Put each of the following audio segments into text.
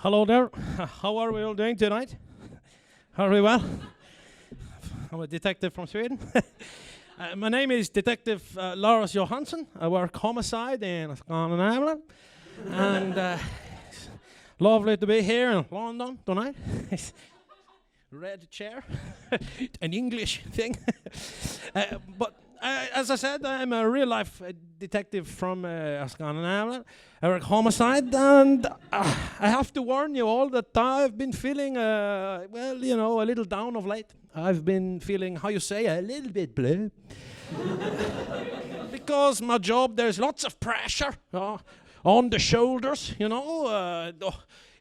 Hello there. How are we all doing tonight? Are we well? I'm a detective from Sweden. My name is Detective Lars Johansson. I work homicide in Scandinavia. And it's lovely to be here in London tonight. Red chair, an English thing. But as I said, I'm a real-life detective from Scandinavia. I work homicide, and I have to warn you all that I've been feeling, a little down of late. I've been feeling, how you say, a little bit blue. Because my job, there's lots of pressure on the shoulders,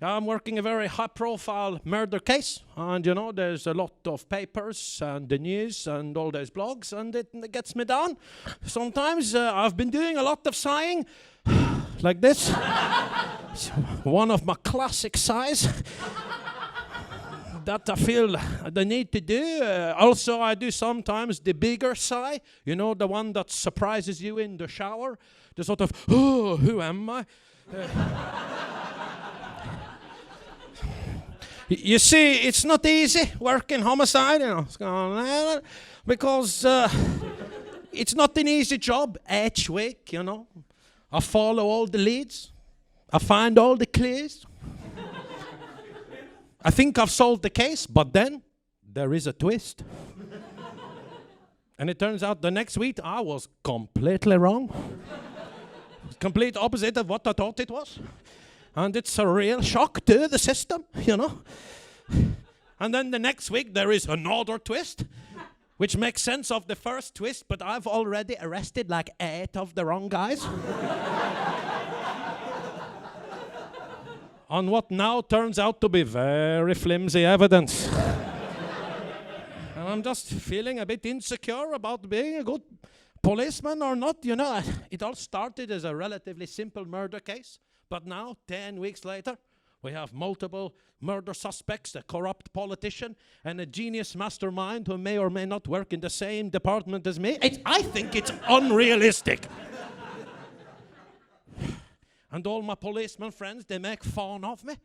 I'm working a very high-profile murder case, and there's a lot of papers and the news and all those blogs, and it gets me down. Sometimes I've been doing a lot of sighing, like this. It's one of my classic sighs that I feel the need to do. Also, I do sometimes the bigger sigh, the one that surprises you in the shower, the sort of, oh, who am I? You see, it's not easy working homicide, because it's not an easy job each week, I follow all the leads. I find all the clues. I think I've solved the case, but then there is a twist. And it turns out the next week I was completely wrong. Complete opposite of what I thought it was. And it's a real shock to the system, And then the next week there is another twist, which makes sense of the first twist, but I've already arrested like 8 of the wrong guys. On what now turns out to be very flimsy evidence. And I'm just feeling a bit insecure about being a good policeman or not, It all started as a relatively simple murder case. But now, 10 weeks later, we have multiple murder suspects, a corrupt politician, and a genius mastermind who may or may not work in the same department as me. I think it's unrealistic. And all my policeman friends, they make fun of me.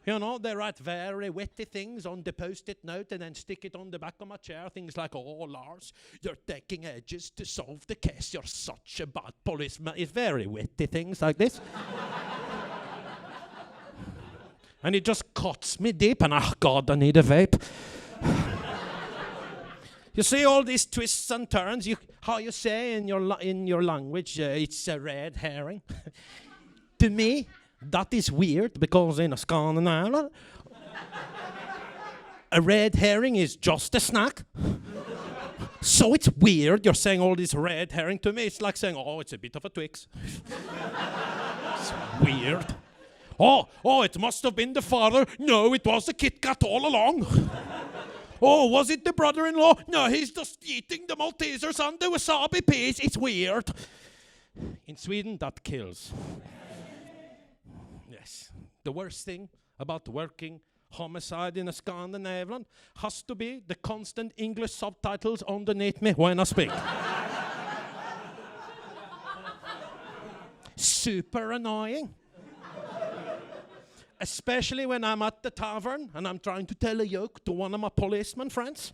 They write very witty things on the post-it note and then stick it on the back of my chair. Things like, oh, Lars, you're taking ages to solve the case. You're such a bad policeman. It's very witty things like this. And it just cuts me deep, and God, I need a vape. You see all these twists and turns. How you say in your language, it's a red herring. To me, that is weird, because in Scandinavia, a red herring is just a snack. So it's weird you're saying all this red herring. To me, it's like saying, oh, it's a bit of a Twix. It's weird. Oh, it must have been the father. No, it was the Kit Kat all along. Oh, was it the brother-in-law? No, he's just eating the Maltesers and the wasabi peas. It's weird. In Sweden, that kills. Yes. The worst thing about working homicide in a Scandinavian has to be the constant English subtitles underneath me when I speak. Super annoying. Especially when I'm at the tavern and I'm trying to tell a joke to one of my policeman friends.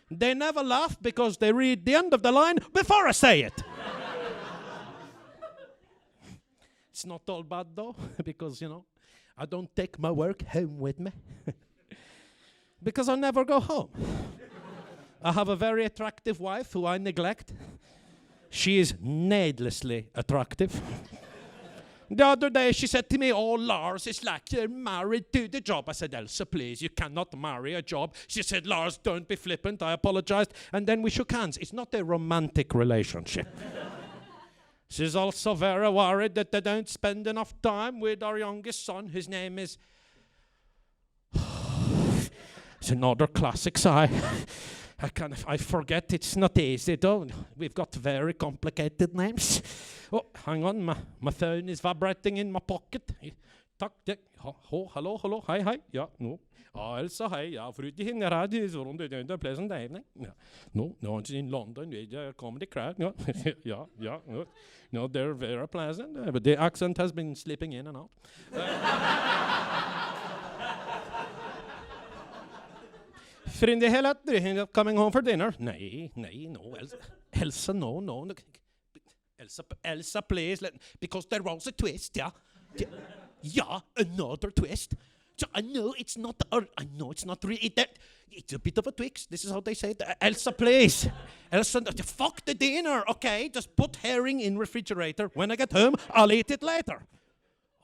They never laugh because they read the end of the line before I say it. It's not all bad though, because, I don't take my work home with me. Because I never go home. I have a very attractive wife who I neglect. She is needlessly attractive. The other day she said to me, oh, Lars, it's like you're married to the job. I said, Elsa, please, you cannot marry a job. She said, Lars, don't be flippant. I apologized. And then we shook hands. It's not a romantic relationship. She's also very worried that they don't spend enough time with our youngest son. His name is... It's another classic sigh. I forget, it's not easy though. We've got very complicated names. Oh, hang on, my phone is vibrating in my pocket. Takk, det. Hallo, hei, ja, nå. Elsa, hei, ja, for ute i henne her, det er rundt the pleasant evening. Yeah. No, it's in London, the comedy crowd, no. yeah, no, they're very pleasant, but the accent has been slipping in and out. Friend i hele tatt, coming home for dinner? Nei, no, Elsa, no. Elsa, please, because there was a twist, yeah. Yeah, another twist. So I know it's not really that. It's a bit of a twist. This is how they say it. Elsa, please. Elsa, fuck the dinner, okay? Just put herring in refrigerator. When I get home, I'll eat it later.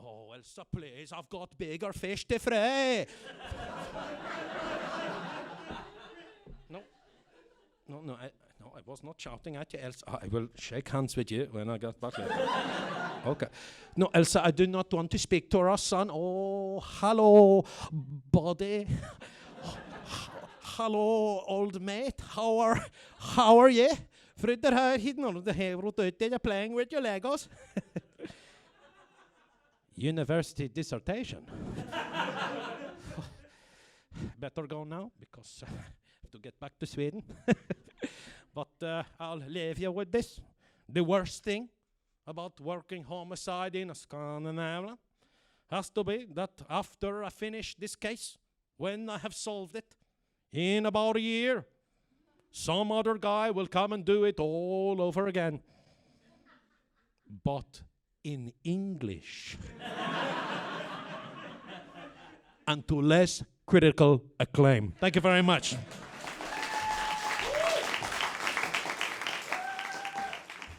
Oh, Elsa, please. I've got bigger fish to fry. No, I was not shouting at you, Elsa. I will shake hands with you when I get back later. Okay. No, Elsa, I do not want to speak to our son. Oh, hello, buddy. Hello, old mate. How are you? Frida här hidden the hair you're playing with your Legos. University dissertation. Better go now because to get back to Sweden. But I'll leave you with this. The worst thing about working homicide in Scandinavia has to be that after I finish this case, when I have solved it, in about a year, some other guy will come and do it all over again. But in English. And to less critical acclaim. Thank you very much.